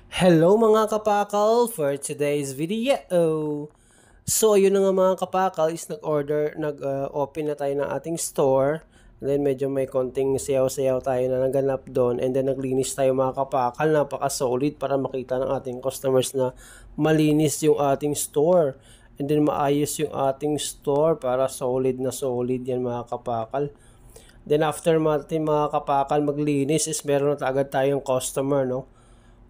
Hello mga kapakal for today's video. So ayun na nga mga kapakal is nag-open na tayo ng ating store. And then medyo may konting sayaw-sayaw tayo na naganap doon. And then naglinis tayo mga kapakal. Napaka-solid para makita ng ating customers na malinis yung ating store. And then maayos yung ating store para solid na solid yan mga kapakal. Then after natin mga kapakal maglinis is meron na agad tayong customer, no?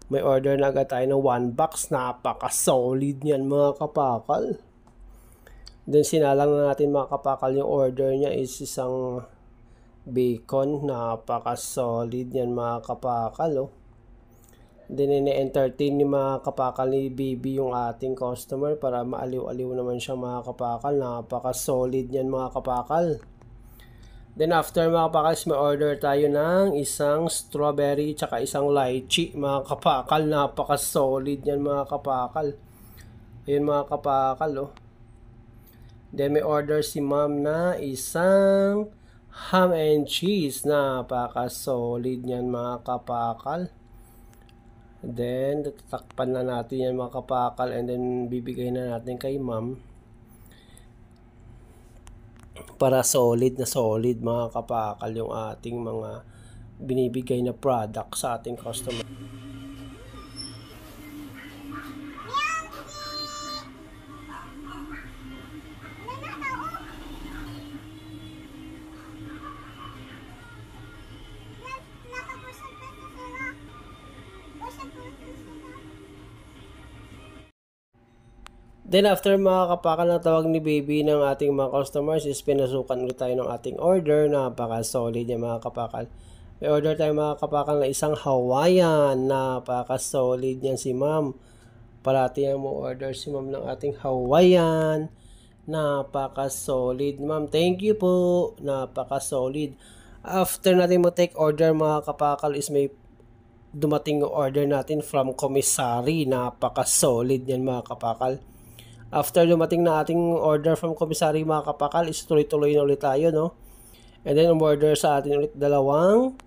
May order na agad tayo ng 1 box. Napaka-solid niyan mga kapakal. Then sinalang na natin mga kapakal yung order niya is isang bacon. Napaka-solid niyan mga kapakal. Oh. Then ine-entertain ni mga kapakal ni Bibi yung ating customer para maaliw-aliw naman siya mga kapakal. Napaka-solid niyan mga kapakal. Then after mga kapakal, may order tayo ng isang strawberry tsaka isang lychee mga kapakal. Napaka-solid yan mga kapakal. Ayun mga kapakal oh. Then may order si ma'am na isang ham and cheese. Napaka-solid yan mga kapakal. Then tatakpan na natin yan mga kapakal and then bibigay na natin kay ma'am. Para solid na solid mga kapakal yung ating mga binibigay na product sa ating customer. Then after mga kapakal na tawag ni Baby ng ating mga customers is pinasukan ulit tayo ng ating order. Napaka-solid yung mga kapakal. May order tayo mga kapakal na isang Hawaiian. Napaka-solid yan si ma'am. Parati yan mo order si ma'am ng ating Hawaiian. Napaka-solid ma'am. Thank you po. Napaka-solid. After natin mo take order mga kapakal is may dumating yung order natin from commissary. Napaka-solid yan mga kapakal. After dumating na ating order from commissary mga kapakal is tuloy-tuloy na ulit tayo, no? And then order sa atin ulit dalawang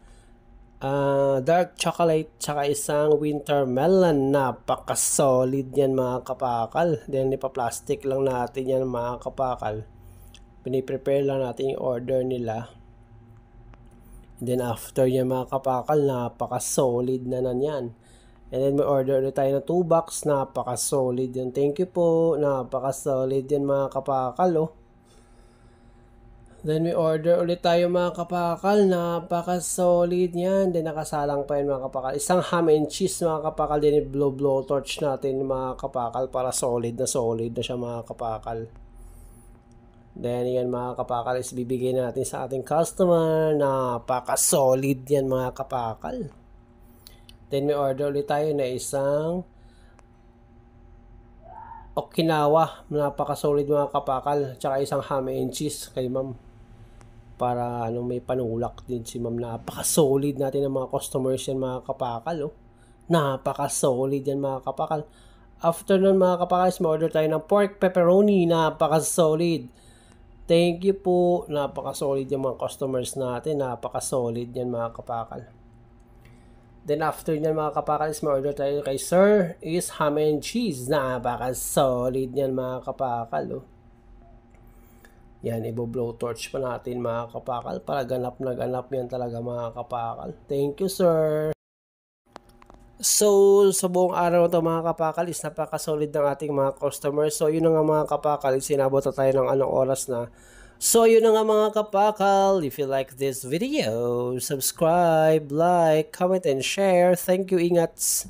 dark chocolate tsaka isang winter melon. Napaka-solid yan mga kapakal. Then ipa-plastic lang natin yan mga kapakal. Piniprepare lang natin yung order nila. And then after yan mga kapakal, napaka-solid na yan. And then may order ulit tayo ng 2 box. Napaka-solid yan. Thank you po. Napaka-solid yan mga kapakal. Oh. Then may order ulit tayo mga kapakal. Napaka-solid yan. Then nakasalang pa yan mga kapakal. Isang ham and cheese mga kapakal. Then blow torch natin mga kapakal para solid na siya mga kapakal. Then yan mga kapakal is bibigay natin sa ating customer. Napaka-solid yan mga kapakal. Then may order ulit tayo na isang Okinawa. Napaka-solid mga kapakal. Tsaka isang ham and cheese kay ma'am. Para may panulak din si ma'am. Napaka-solid natin ng mga customers yan mga kapakal. Oh. Napaka-solid yan mga kapakal. After nun mga kapakal, may order tayo ng pork pepperoni. Napaka-solid. Thank you po. Napaka-solid yung mga customers natin. Napaka-solid yan mga kapakal. Then after nyan mga kapakal is may order tayo kay sir is ham and cheese. Napaka-solid yan mga kapakal. Oh. Yan, i-blow torch pa natin mga kapakal para ganap na ganap yan talaga mga kapakal. Thank you sir. So sa buong araw ito mga kapakal is napaka-solid ng ating mga customers. So yun na nga mga kapakal, sinabot na tayo ng anong oras na. So yun na nga mga kapakal, if you like this video, subscribe, like, comment, and share. Thank you, ingats!